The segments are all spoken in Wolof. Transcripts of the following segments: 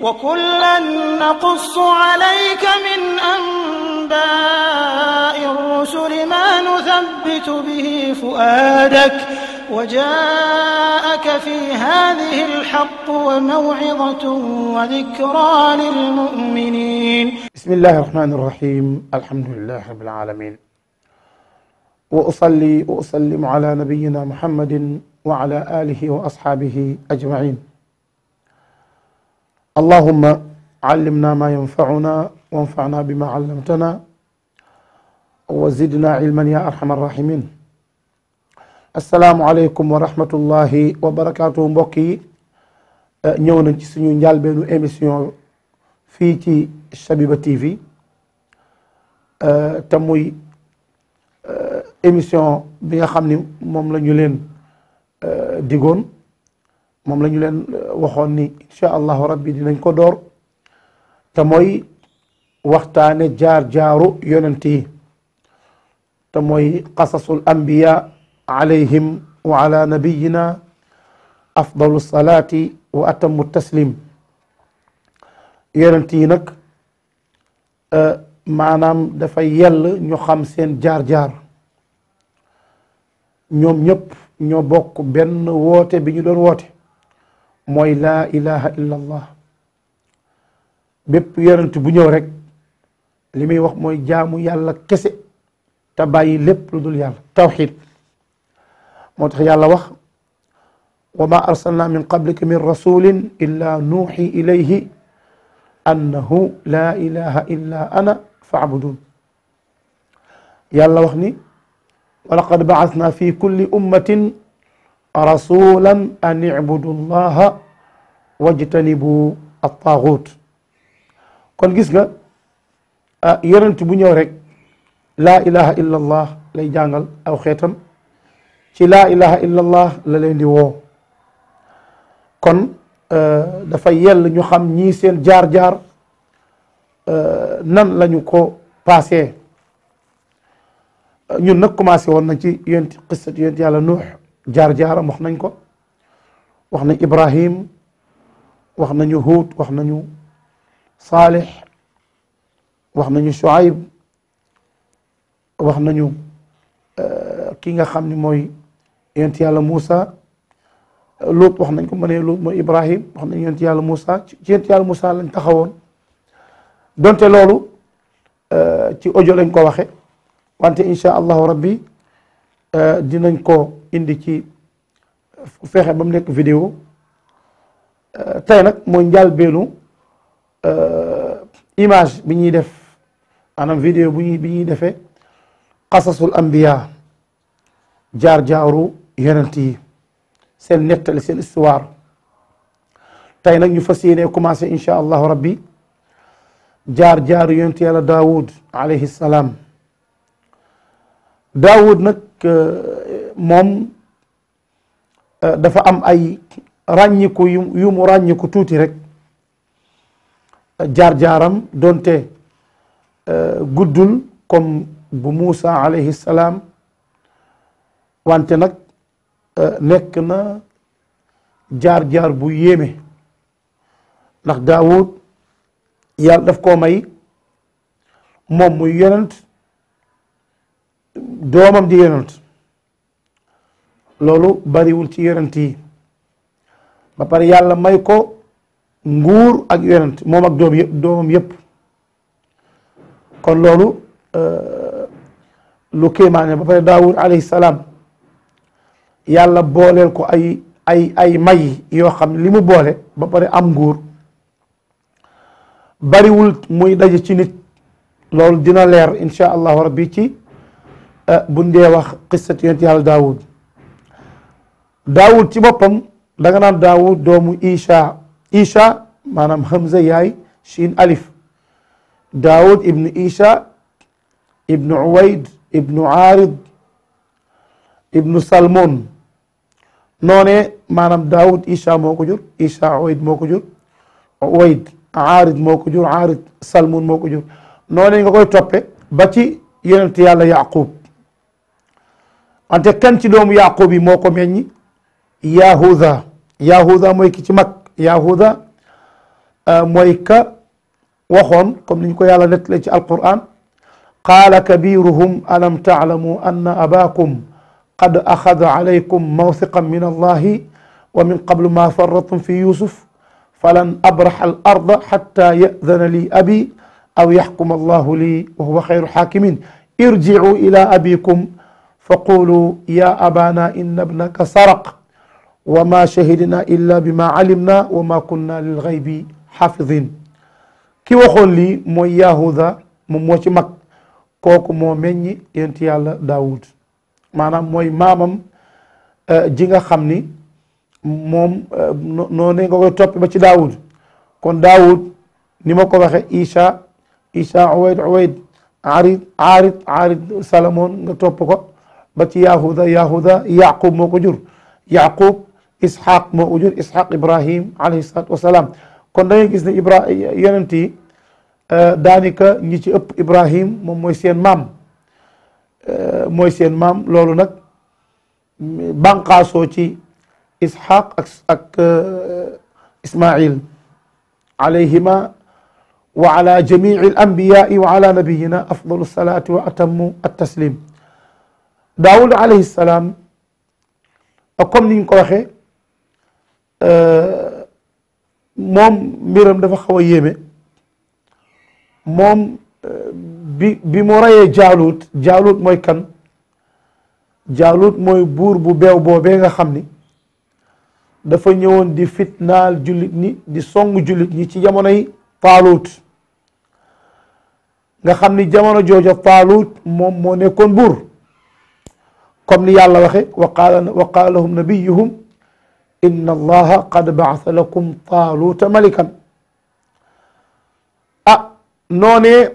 وكلا نقص عليك من أنباء الرسل ما نثبت به فؤادك وجاءك في هذه الحق وموعظة وذكرى للمؤمنين. بسم الله الرحمن الرحيم. الحمد لله رب العالمين، وأصلي وأسلم على نبينا محمد وعلى آله وأصحابه أجمعين. اللهم علمنا ما ينفعنا وانفعنا بما علمتنا وزدنا علما يا أرحم الراحمين. السلام عليكم ورحمة الله وبركاته. mbokk yi ñëw nañ ci suñu njàlbeenu émission fii ci Shabiba TV te muy émission bi nga xam ni moom la ñu leen digoon, moom la ñu leen waxoon ni incha allahu rabbi dinañ ko door, te mooy waxtaane jaar-jaaru yonent yi, te mooy qasasul anbiya alayhim wa ala nabiyina afdalu salaati wa atamu taslim. yonent yi nag maanaam dafay yell ñu xam seen jaar-jaar. ñoom ñëpp ñoo bokk benn woote bi ñu doon woote, mooy laa ilaha illa allah. bépp yonent bu ñëw rek li muy wax mooy jaamu yàlla kese te bàyyi lépp lu dul yàlla, tawxid. moo tax yàlla wax wa ma arsalna min qablika min rasulin illa nuuxi ilayhi annahu laa ilaha illa ana faabudun. yàlla wax ni wa laqad baasna fi kulli ummatin rasulan an ibudu llaha wajtanibu attaagut. kon gis nga yonent bu ñëw rek laa ilaha illa allah lay jàngal aw xeetam, ci laa ilaha illa allah la leen di woo. kon dafa yell ñu xam ñii seen jaar-jaar nan lañu ko passé. ñun nag commencé woon nañ ci qissat yonent yàlla Nuux, jaar-jaaram wax nañ ko, wax nañ Ibrahim, wax nañu Huud, wax nañu Saalix, wax nañu Shuayb, wax nañu ki nga xam ni mooy yonent yàlla Muusa. Luut wax nañ ko, ma ne Luut mooy Ibrahim, wax nañ yonent yàlla Muusa. ci yonent yàlla Muusa lañ taxawoon, donte loolu ci audio lañ ko waxe, wante insha allahu rabbi dinañ ko indi ci fexe ba mu nekk vidéo. tey nag mooy njàlbeenu image bi ñuy def, maanaam vidéo bi ñuy defee qasasul anbiya, jaar-jaaru yonent yi, seen nettali, seen histoire. tey nag ñu fas yéene commencé insha allahu rabbi jaar-jaaru yonent yàlla Daawud alayhi salaam. Daawud nag moom dafa am ay ràññiku yu mu ràññiku tuuti rek. jaar-jaaram doonte guddul comme bu Muusa alayhi salaam, wante nag nekk na jaar-jaar bu yéeme, ndax Daawud yàlla daf koo may moom muy yonent, doomam di yonent. loolu bariwul ci yonent yi. ba pare yàlla may ko nguur ak yonent, moom ak doomam yëpp. kon loolu lu kéemaane. ba pare Daawud alayhi salaam yàlla booleel ko ay may yoo xam li mu boole ba pare am nguur bariwul muy daje ci nit. loolu dina leer insha allahu rabbi ci buñ dee wax qissat yonent yàlla Daawud. Daawud ci boppam danga naan Daawud doomu Isha maanaam Hamza yaay Shin alif. Daawud ibnu Isha ibnu Uwayd ibnu Aarid ibnu Salmon. noonee maanaam Daawud Isha moo ko jur, Isha Uwayd moo ko jur, Uwayd Aarid moo ko jur, Aarid Salmon moo ko jur. noonee nga koy toppe ba ci yonent yàlla Yaqub. wante kan ci doomu Yaqub yi moo ko meññi? Yahuda. Yahuda mooy ki ci mag. Yahuda mooy ka waxoon comme ni ñu ko yàlla nettalee ci alquran qaala kabiruhum alam taalamu anna abakum qad axada alaykum mawthiqan min allahi wa min qablu ma farratum fi yusuf falan abraxa al arda xatta yadana li abi aw yaxkum allahu li wa huwa xayru xaakimin irjicu ila abikum faqulu ya abana inna ibnaka saraq wa ma shahidna illa bima calimna wa ma kunna lilgaybi xaafidin ki waxoon lii mooy yahuda moom moo ci mag kooku moo meññi yonent yàlla daawud maanaam mooy maamam ji nga xam ni moom noonu nga koy topp ba ci daawud kon daawud ni ma ko waxe isa uwayd aarid salamoon nga topp ko ba ci yahuda yaqub moo ko jur yaqub ishaq moo ko jur ishaq ibrahim alayhi salaatu wasalaam kon da ngay gis ne yonent yi daanaka ñi ci ëpp ibrahim moom mooy seen maam loolu nag banqaasoo ci ishaq ak ismail alayhima wa ala jamii al anbiyaai wa ala nabiyina afdalu salaati wa atamu attaslim daawud alayhi salaam comme ni ñu ko waxee moom mbiram dafa xaw a yéeme moom bi mu reyee jaalut mooy kan jaalut mooy buur bu beew boobee nga xam ni dafa ñëwoon di fitnaal jullit ñi di song jullit ñi ci jamonoy taalut nga xam ni jamono jooja taalut moom moo nekkoon buur comme ni yàlla waxe wa qaala lahum nabiyuhum inna allaha qad baasa lakum taaluta malikan noonee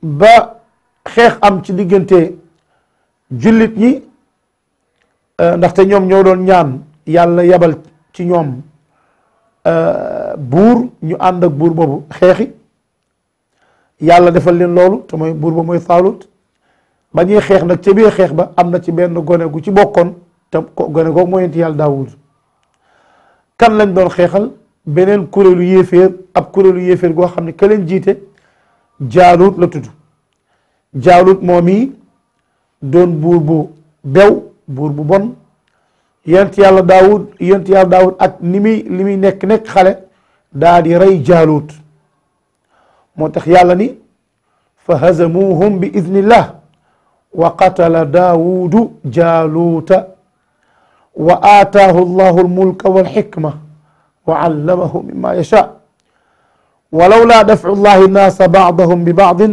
ba xeex am ci diggante jullit ñi ndaxte ñoom ñoo doon ñaan yàlla yabal ci ñoom buur ñu ànd ak buur boobu xeexi yàlla defal leen loolu te mooy buur ba mooy taalut ba ñuy xeex nag ca biir xeex ba am na ci benn gone gu ci bokkoon te gone googu mooy yonent yàlla daawud kan lañ doon xeexal beneen kuréelu yéeféer ab kuréelu yéeféer goo xam ne ka leen jiite jaalut la tudd jaalut moom yi doon buur bu bew buur bu bon yonent yàlla daawud ak li muy nekk xale daa di rey jaalut moo tax yàlla ni fa hazamuhum bi idnillah wa qatala daawudu jaaluuta wa aataahu allahu almulka walxikma wa allamahu mimma yasha walawlaa dafcu llahi nnaasa bacdahum bi bacdin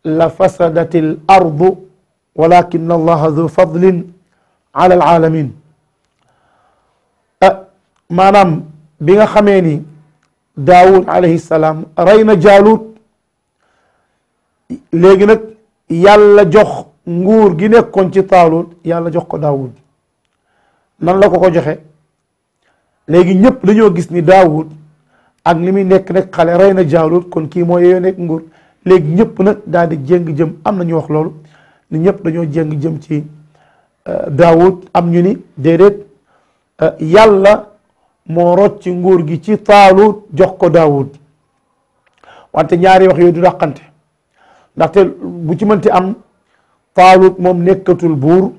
la fasadati al ardu walakin allaha du fadlin ala alaalamin maanaam bi nga xamee ni daawud alayhi salaam rey na jaalut léegi nag yàlla jox nguur gi nekkoon ci taalut yàlla jox ko daawud nan la ko joxe léegi ñëpp dañoo gis ni daawud ak li muy nekk xale rey na jaalut kon kii mooy yooyu nekk nguur léegi ñëpp nag daal di jéng jëm am na ñu wax loolu ni ñëpp dañoo jéng jëm ci daawud am ñu ni déedéet yàlla moo rocc ci nguur gi ci taalut jox ko daawud wante ñaari wax yooyu du dàqante ndaxte bu ci mënti am taalut moom nekkatul buur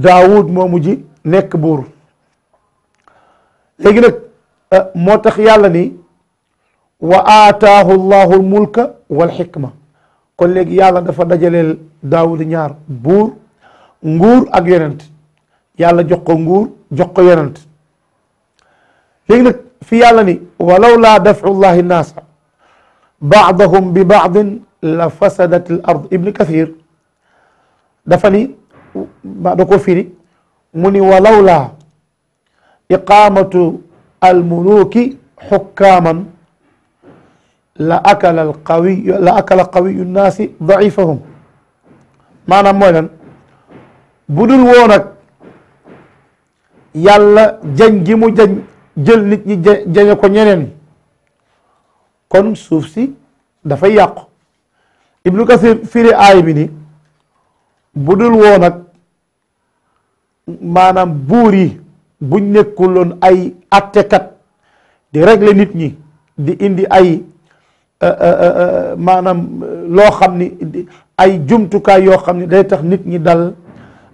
daawud moo mujj nekk buur léegi nag moo tax yàlla ni wa aataahu llahu almulka walxikma kon léegi yàlla dafa dajaleel daawud ñaar buur nguur ak yonent yàlla jox ko nguur jox ko yonent léegi nag fi yàlla ni walaw laa dafcu llahi nnaasa baadahum bi baadin la fasadat al ard ibn kathir dafa ni da ko firi mu ni walaw laa iqamatu almuluki xukkaaman la akala qawiyu nnaasi daifahum maanaam mooy lan bu dul woon ak yàlla jañ gi mu jañ jël nit ñi jañe ko ñeneen kon suuf si dafay yàqu ibnu kasir firi aay bi ni bu dul woon ak maanaam buur yi buñ nekkuloon ay attekat di régler nit ñi di indi ay maanaam loo xam ni ay jumtukaay yoo xam ni day tax nit ñi dal,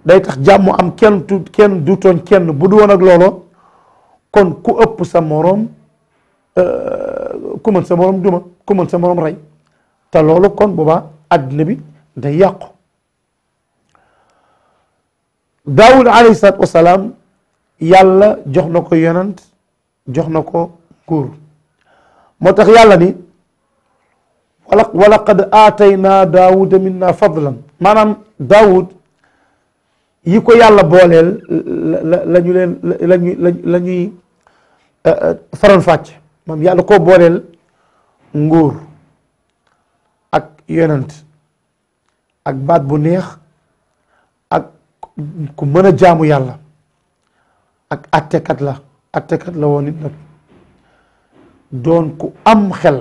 day tax jàmm am, kenn du tooñ kenn. bu du woon ak loolo kon ku ëpp sa moroom ku mën sa moroom duma, ku mën sa moroom rey, te loolu kon boobaa àddina bi day yàqu. Daawud alayhi salaatu wasalaam yàlla jox na ko yonent, jox na ko nguur. moo tax yàlla ni wa laqad aataynaa daawuda minna fadlan, maanaam Daawud yi ko yàlla booleel la ñuy faral fàcc. moom yàlla koo booleel nguur ak yonent ak baat bu neex ak ku mën a jaamu yàlla ak attekat la woon nit nag, doon ku am xel.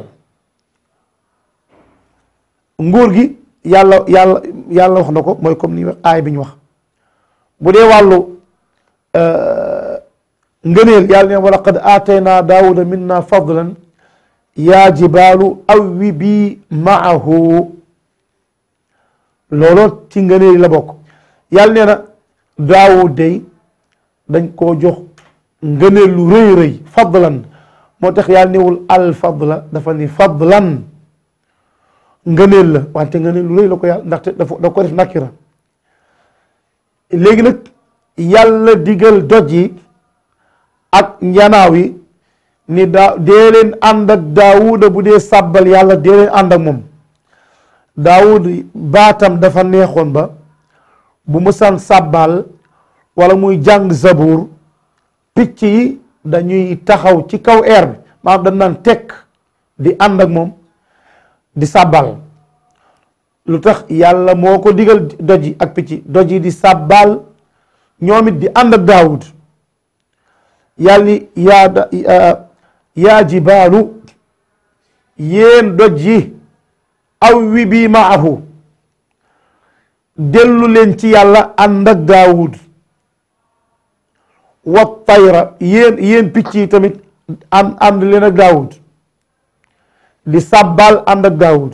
nguur gi yàlla wax na ko, mooy comme ni aay bi ñu wax. bu dee wàllu ngëneel yàlla ne wa laqad aataynaa daawuda minna fadlan yaa jibaalu awwibii maahu, looloo ci ngëneel la bokk. yàlla nee na Daawud day dañ koo jox ngëneel lu rëy rëy, fadlan. moo tax yàlla newul al fadla, dafa ni fadlan, ngëneel la, wante ngëneel lu rëy la ko yàlla, ndaxte da ko def nakira. léegi nag yàlla digal doj yi ak njanaaw yi ni dee leen ànd ak Daawuda bu dee sàbbal yàlla, dee leen ànd ak moom. Daawud baatam dafa neexoon ba bu musaan sàbbal wala muy jàng zabuur, picc yi dañuy taxaw ci kaw air bi, maanaam dañ naan tekk di ànd ak moom di sàbbal. lu tax yàlla moo ko digal doj yi ak picc, doj yi di sàbbal ñoom it di ànd ak Daawud. yàlla ni yaa jibaalu, yéen doj yi awwibii maahu, dellu leen ci yàlla ànd ak Daawud. wa tayra, yéen picc yi tamit ànd leen ak Daawud di sàbbal ànd ak Daawud.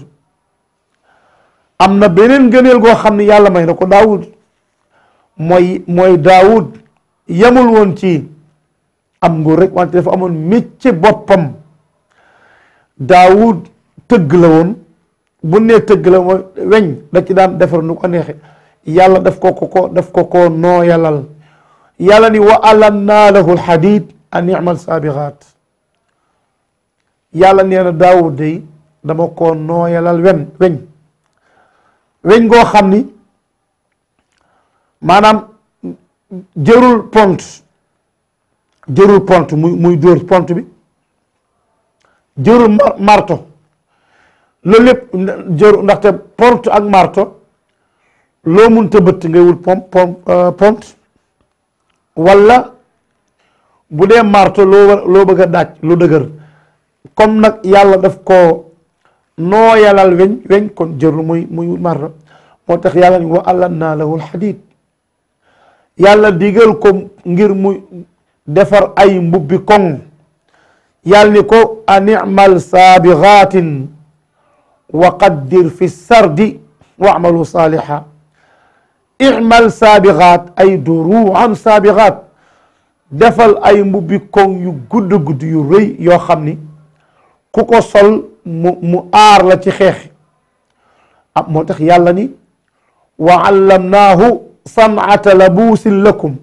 am na beneen ngëneel goo xam ne yàlla may na ko Daawud, mooy Daawud yamul woon ci am nguur rek, wante dafa amoon métier boppam. Daawud tëgg la woon. bu nee tëgg la mooy weñ da ci daan defar nu ko neexe. yàlla daf ko nooyalal. yàlla ni wa alannaa lahu alxadid an i'mal saabixaat. yàlla nee na Daawud day dama ko nooyalal weñ goo xam ni maanaam jërul pont muy dóor pont bi, jërul marto, loolu lépp jëru, ndaxte pont ak marto loo munta bëtt ngay wul pont, wala bu dee marto loo bëgg a daaj lu dëgër. comme nag yàlla daf ko nooyalal weñ kon jërul muy marto. moo tax yàlla ni wa alannaa lahu alxadid, yàlla digal ko ngir mu defar ay mbubbi koŋ. yàlla ni ko an i'mal saabixaatin wa qaddir fi sardi wa amalu saaliha. i'mal saabixaat ay duruu'an saabixaat, defal ay mbubbi koŋ yu gudd yu rëy yoo xam ni ku ko sol mu aar la ci xeex. moo tax yàlla ni wa allamnaahu san'ata labuusin lakum,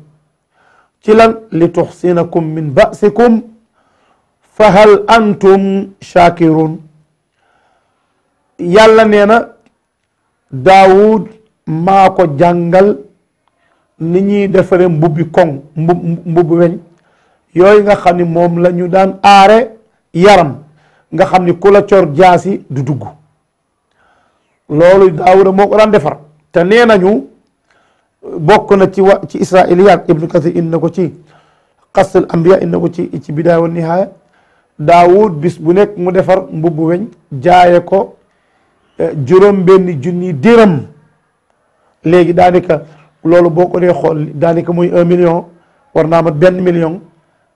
ci lan li tuxsinakum min ba'sikum fa hal antum shakirun. yàlla nee na Daawud maa ko jàngal ni ñuy defare mbubbi koŋ, mbubbi weñ yooyu nga xam ni moom la ñu daan aare yaram, nga xam ni ku la cor jaasi du dugg. loolu Daawuda moo ko daan defar. te nee nañu bokk na ci israiliyaat, Ibnu Kathir indi na ko ci qassul anbiya, indi na ko ci bidaaya wa nihaaya. Daawud bis bu nekk mu defar mbubbu weñ jaaye ko $50,000 dirham. léegi daanaka loolu boo ko dee xool daanaka muy 1 million, war naa mat 1 million.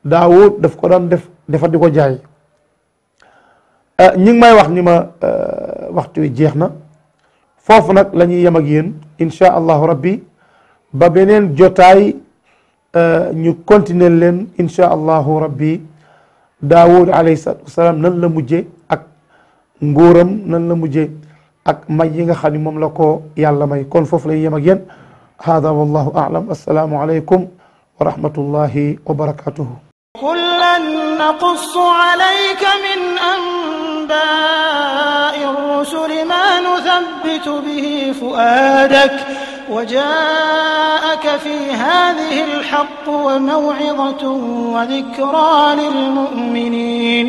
Daawud daf ko daan def defar di ko jaay. ñi ngi may wax ni ma waxtu wi jeex na foofu nag la ñuy yem ak yéen insha allahu rabbi ba beneen jotaay ñu continuer leen insha allahu rabbi Daawud alayhi salaatu wasalaam nan la mujje ak nguuram nan la mujje ak may yi nga xam ne moom la ko yàlla may kon foofu la ñuy yem ak yéen hada wallahu a'lam assalaamu alaykum wa rahmatullahi wa barakatuhu. kullan naqussu alayka min أنباء الرسل ما نثبت به فؤادك وجاءك في هذه الحق وموعظة وذكرى للمؤمنين